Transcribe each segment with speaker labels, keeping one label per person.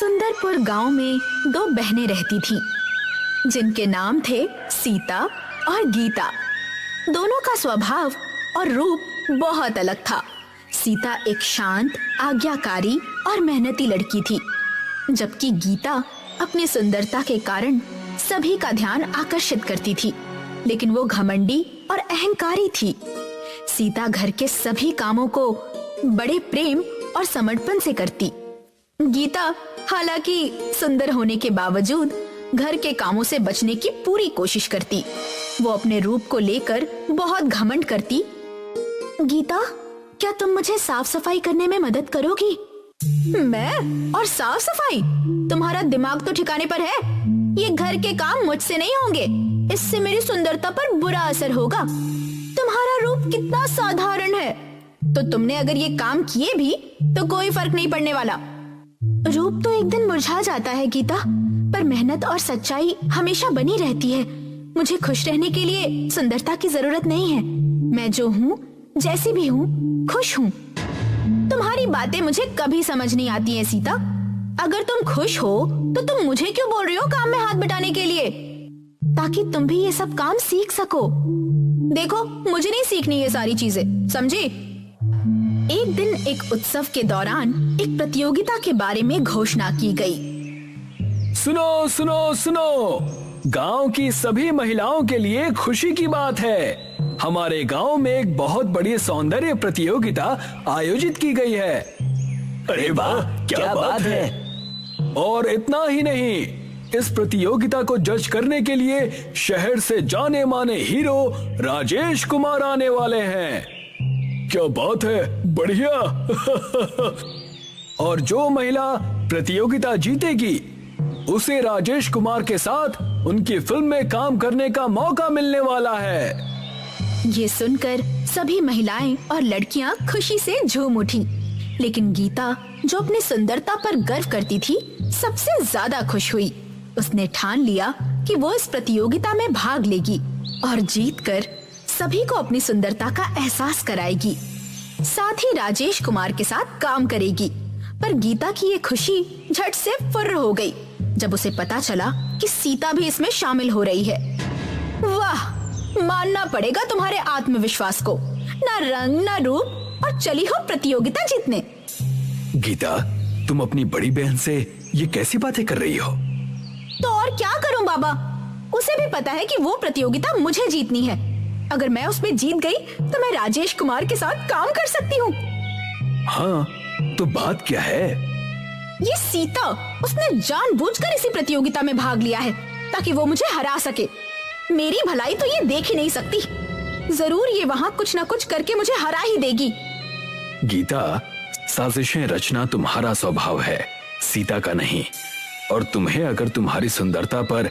Speaker 1: सुंदरपुर गांव में दो बहनें रहती थीं, जिनके नाम थे सीता और गीता। दोनों का स्वभाव और रूप बहुत अलग था। सीता एक शांत, आज्ञाकारी और मेहनती लड़की थी, जबकि गीता अपनी सुंदरता के कारण सभी का ध्यान आकर्षित करती थी, लेकिन वो घमंडी और अहंकारी थी। सीता घर के सभी कामों को बड़े प्रेम और समर्पण से करती। गीता हालांकि सुंदर होने के बावजूद घर के कामों से बचने की पूरी कोशिश करती। वो अपने रूप को लेकर बहुत घमंड करती। गीता, क्या तुम मुझे साफ सफाई करने में मदद करोगी? मैं? और साफ सफाई? तुम्हारा दिमाग तो ठिकाने पर है। ये घर के काम मुझसे नहीं होंगे, इससे मेरी सुंदरता पर बुरा असर होगा। तुम्हारा रूप कितना साधारण है, तो तुमने अगर ये काम किए भी तो कोई फर्क नहीं पड़ने वाला। रूप तो एक दिन मुरझा जाता है गीता, पर मेहनत और सच्चाई हमेशा बनी रहती है। मुझे खुश रहने के लिए सुंदरता की जरूरत नहीं है। मैं जो हूँ, जैसी भी हूँ, खुश हूँ। तुम्हारी बातें मुझे कभी समझ नहीं आती हैं सीता। अगर तुम खुश हो तो तुम मुझे क्यों बोल रही हो काम में हाथ बटाने के लिए? ताकि तुम भी ये सब काम सीख सको। देखो, मुझे नहीं सीखनी ये सारी चीजें, समझी? एक दिन एक उत्सव के दौरान एक प्रतियोगिता के बारे में घोषणा की गई।
Speaker 2: सुनो सुनो सुनो, गांव की सभी महिलाओं के लिए खुशी की बात है। हमारे गांव में एक बहुत बड़ी सौंदर्य प्रतियोगिता आयोजित की गई है। अरे वाह, क्या बात है। और इतना ही नहीं, इस प्रतियोगिता को जज करने के लिए शहर से जाने माने हीरो राजेश कुमार आने वाले हैं। क्या बात है, बढ़िया। और जो महिला प्रतियोगिता जीतेगी उसे राजेश कुमार के साथ उनकी फिल्म में काम करने का मौका मिलने वाला है।
Speaker 1: ये सुनकर सभी महिलाएं और लड़कियां खुशी से झूम उठी, लेकिन गीता, जो अपनी सुंदरता पर गर्व करती थी, सबसे ज्यादा खुश हुई। उसने ठान लिया कि वो इस प्रतियोगिता में भाग लेगी और जीतकर सभी को अपनी सुंदरता का एहसास कराएगी। साथ ही राजेश कुमार के साथ काम करेगी। पर गीता की ये खुशी झट से फुर्र हो गई जब उसे पता चला कि सीता भी इसमें शामिल हो रही है। वाह, मानना पड़ेगा तुम्हारे आत्मविश्वास को। ना रंग, ना रूप, और चली हो प्रतियोगिता जीतने।
Speaker 2: गीता, तुम अपनी बड़ी बहन से ये कैसी बातें कर रही हो?
Speaker 1: तो और क्या करूं बाबा, उसे भी पता है कि वो प्रतियोगिता मुझे जीतनी है। अगर मैं उसमें जीत गई तो मैं राजेश कुमार के साथ काम कर सकती हूँ।
Speaker 2: हाँ, तो बात क्या है?
Speaker 1: ये सीता, उसने जानबूझकर इसी प्रतियोगिता में भाग लिया है ताकि वो मुझे हरा सके। मेरी भलाई तो ये देख ही नहीं सकती। जरूर ये वहाँ कुछ न कुछ करके मुझे हरा ही देगी।
Speaker 2: गीता, साजिशें रचना तुम्हारा स्वभाव है, सीता का नहीं। और तुम्हें अगर तुम्हारी सुंदरता पर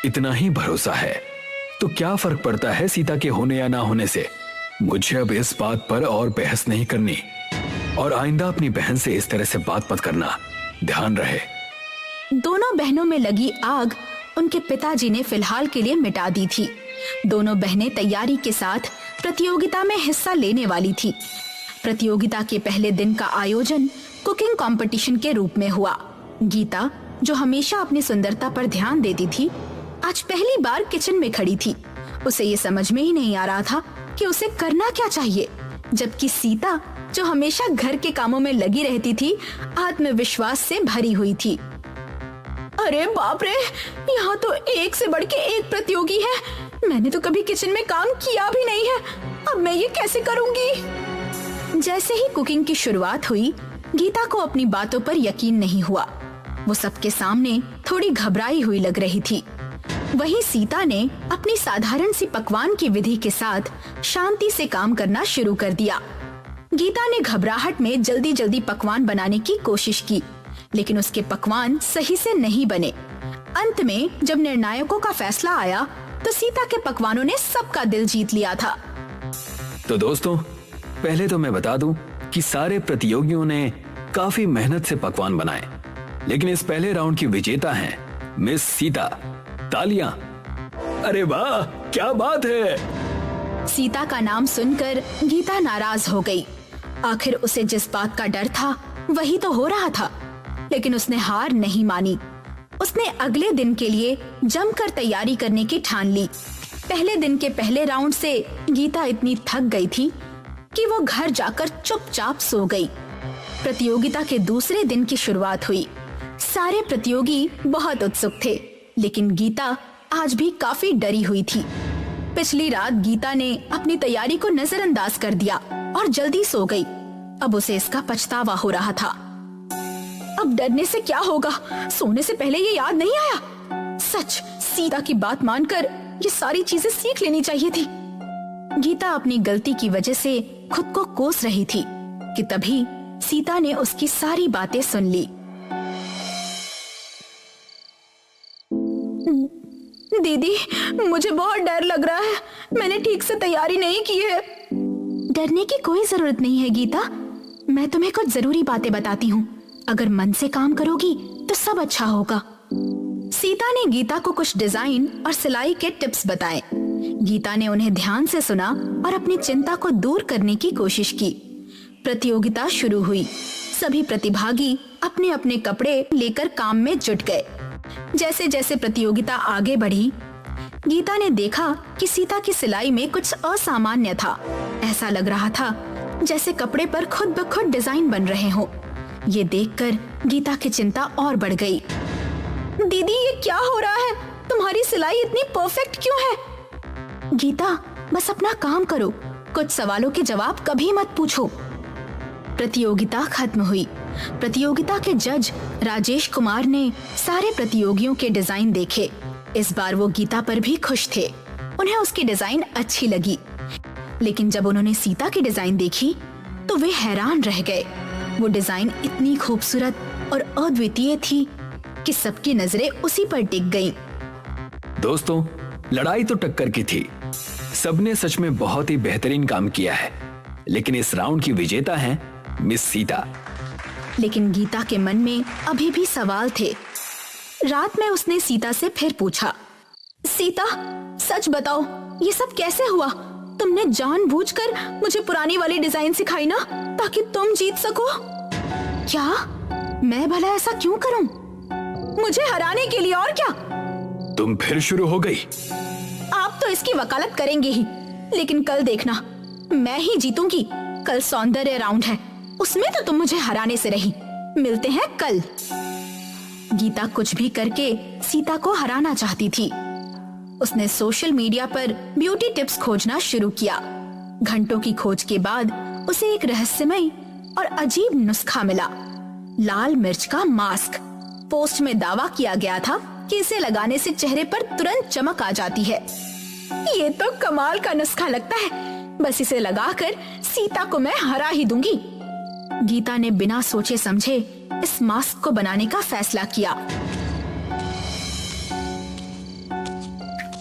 Speaker 2: इतना ही भरोसा है तो क्या फर्क पड़ता है सीता के होने या ना होने से? मुझे अब इस बात पर और बहस नहीं करनी, और आइंदा अपनी बहन से इस तरह से बात मत करना, ध्यान रहे।
Speaker 1: दोनों बहनों में लगी आग उनके पिताजी ने फिलहाल के लिए मिटा दी थी। दोनों बहनें तैयारी के साथ प्रतियोगिता में हिस्सा लेने वाली थी। प्रतियोगिता के पहले दिन का आयोजन कुकिंग कंपटीशन के रूप में हुआ। गीता, जो हमेशा अपनी सुंदरता पर ध्यान देती थी, आज पहली बार किचन में खड़ी थी। उसे ये समझ में ही नहीं आ रहा था कि उसे करना क्या चाहिए, जबकि सीता, जो हमेशा घर के कामों में लगी रहती थी, आत्मविश्वास से भरी हुई थी। अरे बाप रे, यहाँ तो एक से बढ़ के एक प्रतियोगी है। मैंने तो कभी किचन में काम किया भी नहीं है, अब मैं ये कैसे करूँगी? जैसे ही कुकिंग की शुरुआत हुई, गीता को अपनी बातों पर यकीन नहीं हुआ। वो सबके सामने थोड़ी घबराई हुई लग रही थी। वहीं सीता ने अपनी साधारण सी पकवान की विधि के साथ शांति से काम करना शुरू कर दिया। गीता ने घबराहट में जल्दी जल्दी पकवान बनाने की कोशिश की, लेकिन उसके पकवान सही से नहीं बने। अंत में जब निर्णायकों का फैसला आया तो सीता के पकवानों ने सबका दिल जीत लिया था।
Speaker 2: तो दोस्तों, पहले तो मैं बता दूं कि सारे प्रतियोगियों ने काफी मेहनत से पकवान बनाए, लेकिन इस पहले राउंड की विजेता हैं मिस सीता। तालियां। अरे वाह, क्या बात है।
Speaker 1: सीता का नाम सुनकर गीता नाराज हो गई। आखिर उसे जिस बात का डर था वही तो हो रहा था, लेकिन उसने हार नहीं मानी। उसने अगले दिन के लिए जमकर तैयारी करने की ठान ली। पहले दिन के पहले राउंड से गीता इतनी थक गई थी कि वो घर जाकर चुपचाप सो गई। प्रतियोगिता के दूसरे दिन की शुरुआत हुई। सारे प्रतियोगी बहुत उत्सुक थे, लेकिन गीता आज भी काफी डरी हुई थी। पिछली रात गीता ने अपनी तैयारी को नजरअंदाज कर दिया और जल्दी सो गई। अब उसे इसका पछतावा हो रहा था। अब डरने से क्या होगा, सोने से पहले ये याद नहीं आया। सच, सीता की बात मानकर ये सारी चीजें सीख लेनी चाहिए थी। गीता अपनी गलती की वजह से खुद को कोस रही थी कि तभी सीता ने उसकी सारी बातें सुन ली। दीदी, मुझे बहुत डर लग रहा है। मैंने ठीक से तैयारी नहीं की है। डरने की कोई जरूरत नहीं है गीता। मैं तुम्हें कुछ जरूरी बातें बताती हूँ। अगर मन से काम करोगी तो सब अच्छा होगा। सीता ने गीता को कुछ डिजाइन और सिलाई के टिप्स बताए। गीता ने उन्हें ध्यान से सुना और अपनी चिंता को दूर करने की कोशिश की। प्रतियोगिता शुरू हुई। सभी प्रतिभागी अपने अपने कपड़े लेकर काम में जुट गए। जैसे जैसे प्रतियोगिता आगे बढ़ी, गीता ने देखा कि सीता की सिलाई में कुछ असामान्य था। ऐसा लग रहा था जैसे कपड़े पर खुद ब खुद डिजाइन बन रहे हो। ये देखकर गीता की चिंता और बढ़ गई। दीदी, ये क्या हो रहा है? तुम्हारी सिलाई इतनी परफेक्ट क्यों है? गीता, बस अपना काम करो। कुछ सवालों के जवाब कभी मत पूछो। प्रतियोगिता खत्म हुई। प्रतियोगिता के जज राजेश कुमार ने सारे प्रतियोगियों के डिजाइन देखे। इस बार वो गीता पर भी खुश थे। उन्हें उसकी डिजाइन अच्छी लगी, लेकिन जब उन्होंने सीता की डिजाइन देखी तो वे हैरान रह गए। वो डिजाइन इतनी खूबसूरत और अद्वितीय थी कि सबकी नजरें उसी पर टिक गईं।
Speaker 2: दोस्तों, लड़ाई तो टक्कर की थी। सबने सच में बहुत ही बेहतरीन काम किया है, लेकिन इस राउंड की विजेता हैं मिस सीता।
Speaker 1: लेकिन गीता के मन में अभी भी सवाल थे। रात में उसने सीता से फिर पूछा, सीता, सच बताओ, ये सब कैसे हुआ? तुमने जानबूझकर मुझे पुरानी वाली डिजाइन सिखाई ना, ताकि तुम जीत सको? क्या? मैं भला ऐसा क्यों करूं? मुझे हराने के लिए, और क्या?
Speaker 2: तुम फिर शुरू हो गई।
Speaker 1: आप तो इसकी वकालत करेंगे ही, लेकिन कल देखना, मैं ही जीतूंगी। कल सौंदर्य राउंड है, उसमें तो तुम मुझे हराने से रही। मिलते हैं कल। गीता कुछ भी करके सीता को हराना चाहती थी। उसने सोशल मीडिया पर ब्यूटी टिप्स खोजना शुरू किया। घंटों की खोज के बाद उसे एक रहस्यमय और अजीब नुस्खा मिला। लाल मिर्च का मास्क। पोस्ट में दावा किया गया था कि इसे लगाने से चेहरे पर तुरंत चमक आ जाती है। ये तो कमाल का नुस्खा लगता है। बस इसे लगाकर सीता को मैं हरा ही दूंगी। गीता ने बिना सोचे समझे इस मास्क को बनाने का फैसला किया।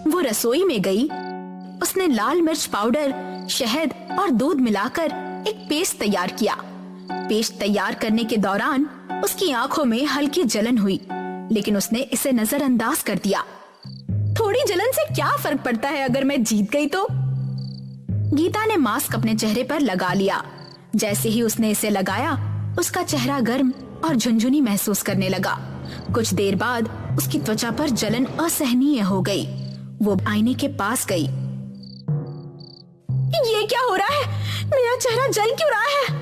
Speaker 1: वो रसोई में गई। उसने लाल मिर्च पाउडर, शहद और दूध मिलाकर एक पेस्ट तैयार किया। पेस्ट तैयार करने के दौरान उसकी आंखों में हल्की जलन हुई, लेकिन उसने इसे नजरअंदाज कर दिया। थोड़ी जलन से क्या फर्क पड़ता है अगर मैं जीत गई तो? गीता ने मास्क अपने चेहरे पर लगा लिया। जैसे ही उसने इसे लगाया, उसका चेहरा गर्म और झुनझुनी महसूस करने लगा। कुछ देर बाद उसकी त्वचा पर जलन असहनीय हो गई। वो आईने के पास गई। ये क्या हो रहा है? मेरा चेहरा जल क्यों रहा है?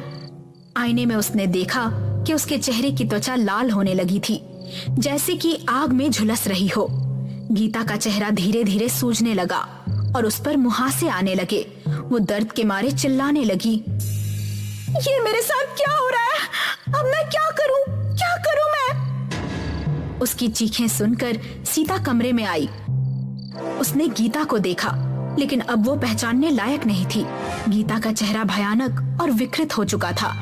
Speaker 1: आईने में उसने देखा कि उसके चेहरे की त्वचा लाल होने लगी थी, जैसे कि आग में झुलस रही हो। गीता का चेहरा धीरे धीरे सूजने लगा और उस पर मुहासे आने लगे। वो दर्द के मारे चिल्लाने लगी। ये मेरे साथ क्या हो रहा है? अब मैं क्या करूं? क्या करूं मैं? उसकी चीखें सुनकर सीता कमरे में आई। उसने गीता को देखा, लेकिन अब वो पहचानने लायक नहीं थी। गीता का चेहरा भयानक और विकृत हो चुका था।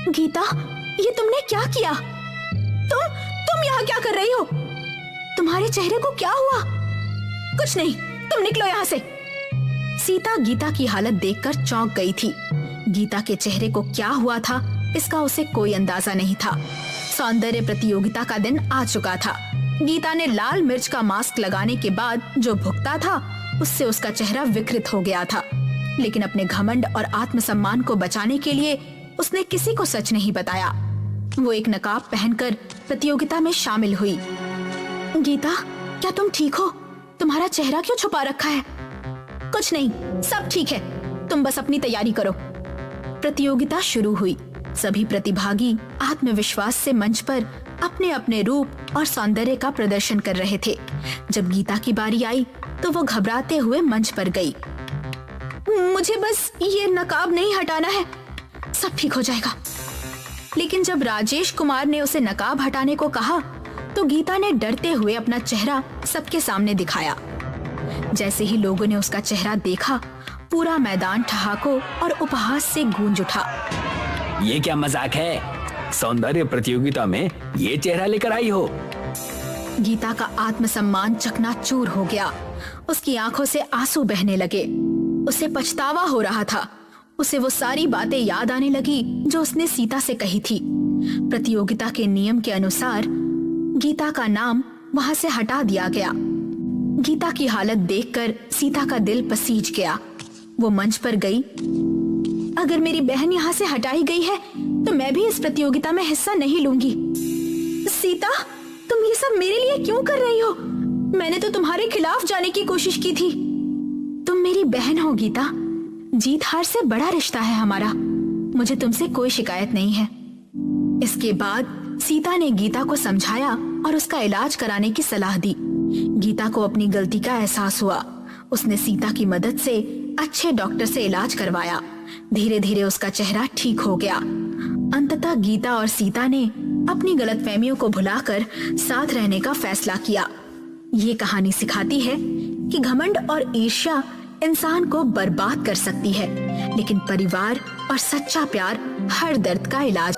Speaker 1: गीता, ये तुमने क्या किया? तुम यहाँ क्या कर रही हो? तुम्हारे चेहरे को क्या हुआ? कुछ नहीं, तुम निकलो यहाँ से। सीता गीता की हालत देखकर चौंक गई थी। गीता के चेहरे को क्या हुआ था, इसका उसे कोई अंदाजा नहीं था। सौंदर्य प्रतियोगिता का दिन आ चुका था। गीता ने लाल मिर्च का मास्क लगाने के बाद जो भुगता था, उससे उसका चेहरा विकृत हो गया था। लेकिन अपने घमंड और आत्मसम्मान को बचाने के लिए उसने किसी को सच नहीं बताया। वो एक नकाब पहनकर प्रतियोगिता में शामिल हुई। गीता, क्या तुम ठीक हो? तुम्हारा चेहरा क्यों छुपा रखा है? कुछ नहीं, सब ठीक है, तुम बस अपनी तैयारी करो। प्रतियोगिता शुरू हुई। सभी प्रतिभागी आत्मविश्वास से मंच पर अपने अपने रूप और सौंदर्य का प्रदर्शन कर रहे थे। जब गीता की बारी आई तो वो घबराते हुए मंच पर गई। मुझे बस ये नकाब नहीं हटाना है, सब ठीक हो जाएगा। लेकिन जब राजेश कुमार ने उसे नकाब हटाने को कहा तो गीता ने डरते हुए अपना चेहरा सबके सामने दिखाया। जैसे ही लोगों ने उसका चेहरा देखा, पूरा मैदान ठहाकों और उपहास से गूंज उठा।
Speaker 2: ये क्या मजाक है? सौंदर्य प्रतियोगिता में ये चेहरा लेकर आई हो?
Speaker 1: गीता का आत्मसम्मान चकनाचूर हो गया। उसकी आंखों से आंसू बहने लगे। उसे पछतावा हो रहा था। उसे वो सारी बातें याद आने लगी जो उसने सीता से कही थी। प्रतियोगिता के नियम के अनुसार गीता का नाम वहां से हटा दिया गया। गीता की हालत देखकर सीता का दिल पसीज गया। वो मंच पर गई। अगर मेरी बहन यहाँ से हटाई गई है तो मैं भी इस प्रतियोगिता में हिस्सा नहीं लूंगी। सीता, तुम ये सब मेरे लिए क्यों कर रही हो? मैंने तो तुम्हारे खिलाफ जाने की कोशिश की थी। तुम मेरी बहन हो गीता। जीत हार से बड़ा रिश्ता है हमारा। मुझे तुमसे कोई शिकायत नहीं है। इसके बाद सीता ने गीता को समझाया और उसका इलाज कराने की सलाह दी। गीता को अपनी गलती का एहसास हुआ। उसने सीता की मदद से अच्छे डॉक्टर से इलाज करवाया। धीरे धीरे उसका चेहरा ठीक हो गया। अंततः गीता और सीता ने अपनी गलतफहमियों को भुलाकर साथ रहने का फैसला किया। ये कहानी सिखाती है कि घमंड और ईर्ष्या इंसान को बर्बाद कर सकती है, लेकिन परिवार और सच्चा प्यार हर दर्द का इलाज